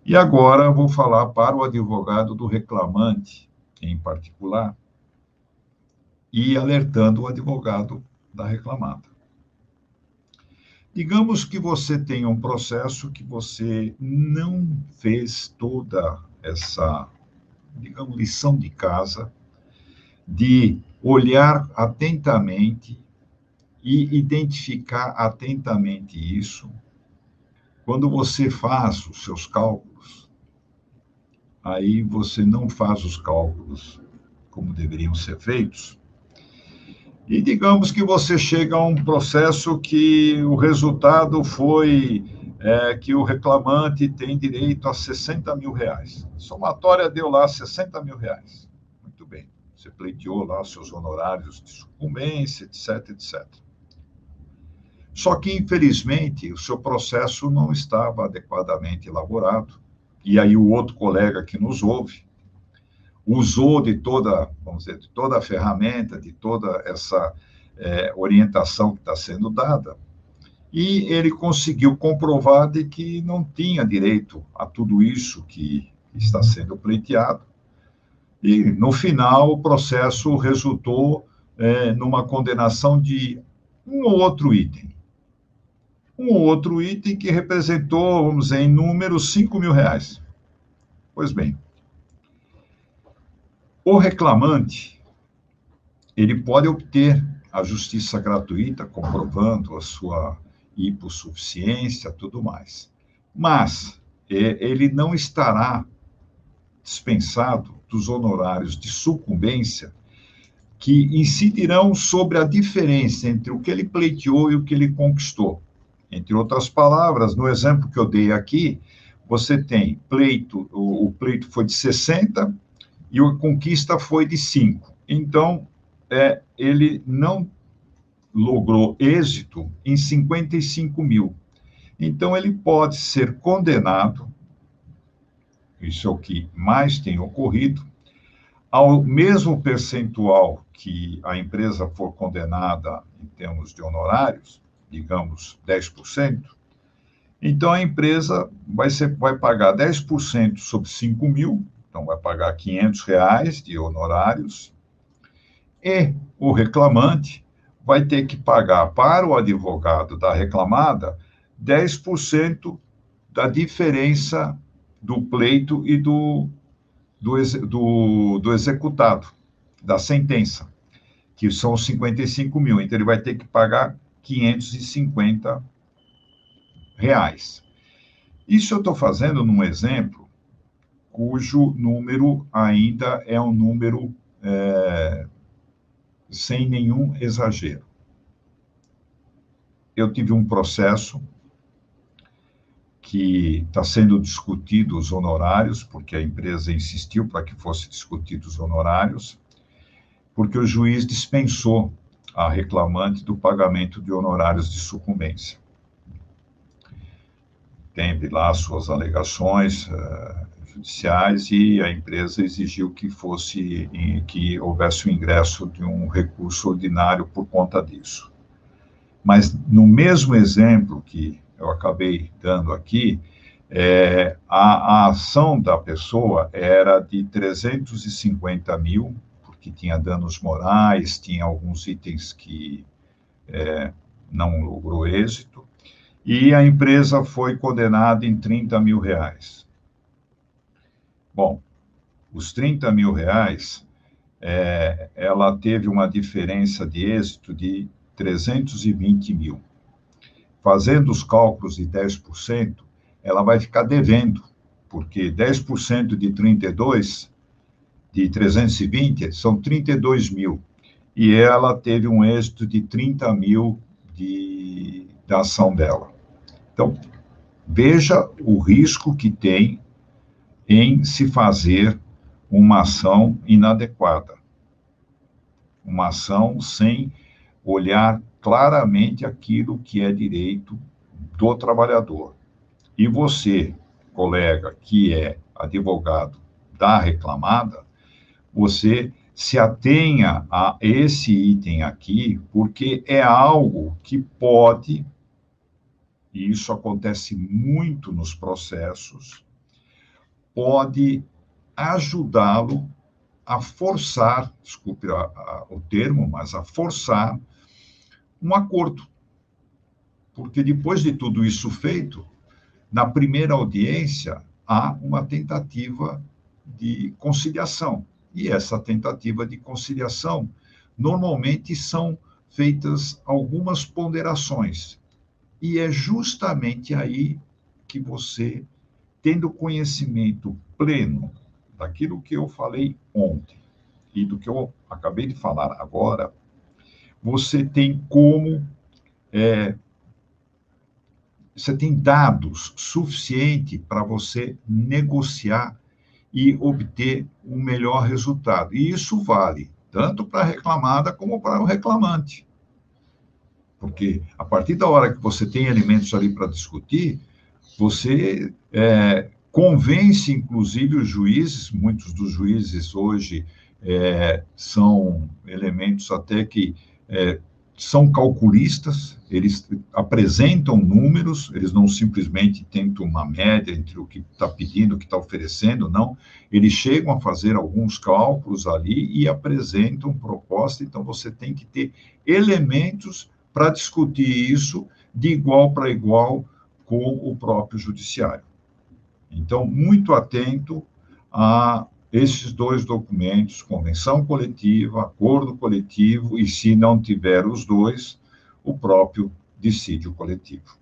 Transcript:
E agora eu vou falar para o advogado do reclamante, em particular, e alertando o advogado da reclamada. Digamos que você tenha um processo que você não fez toda essa, digamos, lição de casa, de olhar atentamente e identificar atentamente isso. Quando você faz os seus cálculos, aí você não faz os cálculos como deveriam ser feitos, e digamos que você chega a um processo que o resultado foi que o reclamante tem direito a 60 mil reais. A somatória deu lá 60 mil reais. Muito bem. Você pleiteou lá seus honorários de sucumbência, etc, etc. Só que, infelizmente, o seu processo não estava adequadamente elaborado. E aí o outro colega que nos ouve usou de toda, vamos dizer, de toda a ferramenta, de toda essa orientação que está sendo dada, e ele conseguiu comprovar de que não tinha direito a tudo isso que está sendo pleiteado. E, no final, o processo resultou numa condenação de um ou outro item. Um ou outro item que representou, vamos dizer, em números, 5 mil reais. Pois bem, o reclamante, ele pode obter a justiça gratuita, comprovando a sua hipossuficiência, tudo mais. Mas ele não estará dispensado dos honorários de sucumbência que incidirão sobre a diferença entre o que ele pleiteou e o que ele conquistou. Entre outras palavras, no exemplo que eu dei aqui, você tem pleito, o pleito foi de 60 e a conquista foi de 5. Então, ele não logrou êxito em 55 mil. Então, ele pode ser condenado, isso é o que mais tem ocorrido, ao mesmo percentual que a empresa for condenada em termos de honorários, digamos 10%, então a empresa vai pagar 10% sobre 5 mil, então vai pagar R$ 500 de honorários, e o reclamante vai ter que pagar para o advogado da reclamada 10% da diferença do pleito e do executado, da sentença, que são 55 mil. Então, ele vai ter que pagar R$ 550. Isso eu estou fazendo num exemplo cujo número ainda é um número sem nenhum exagero. Eu tive um processo que está sendo discutido os honorários, porque a empresa insistiu para que fosse discutido os honorários, porque o juiz dispensou a reclamante do pagamento de honorários de sucumbência. Teve lá suas alegações judiciais e a empresa exigiu que houvesse o ingresso de um recurso ordinário por conta disso. Mas no mesmo exemplo que eu acabei dando aqui, a ação da pessoa era de 350 mil, porque tinha danos morais, tinha alguns itens que não logrou êxito, e a empresa foi condenada em 30 mil reais. Bom, os 30 mil reais, ela teve uma diferença de êxito de 320 mil. Fazendo os cálculos de 10%, ela vai ficar devendo, porque 10% de 32, de 320, são 32 mil. E ela teve um êxito de 30 mil da ação dela. Então, veja o risco que tem em se fazer uma ação inadequada. Uma ação sem olhar claramente aquilo que é direito do trabalhador. E você, colega, que é advogado da reclamada, você se atenha a esse item aqui, porque é algo que pode, e isso acontece muito nos processos, pode ajudá-lo a forçar, desculpe o termo, mas a forçar um acordo. Porque depois de tudo isso feito, na primeira audiência, há uma tentativa de conciliação. E essa tentativa de conciliação, normalmente são feitas algumas ponderações. E é justamente aí que você, tendo conhecimento pleno daquilo que eu falei ontem e do que eu acabei de falar agora, você tem como você tem dados suficientes para você negociar e obter um melhor resultado. E isso vale tanto para a reclamada como para o reclamante. Porque a partir da hora que você tem elementos ali para discutir, você convence, inclusive, os juízes. Muitos dos juízes hoje são elementos até que são calculistas, eles apresentam números, eles não simplesmente tentam uma média entre o que está pedindo, o que está oferecendo, não. Eles chegam a fazer alguns cálculos ali e apresentam proposta, então você tem que ter elementos para discutir isso de igual para igual com o próprio judiciário. Então, muito atento a esses dois documentos, convenção coletiva, acordo coletivo, e se não tiver os dois, o próprio dissídio coletivo.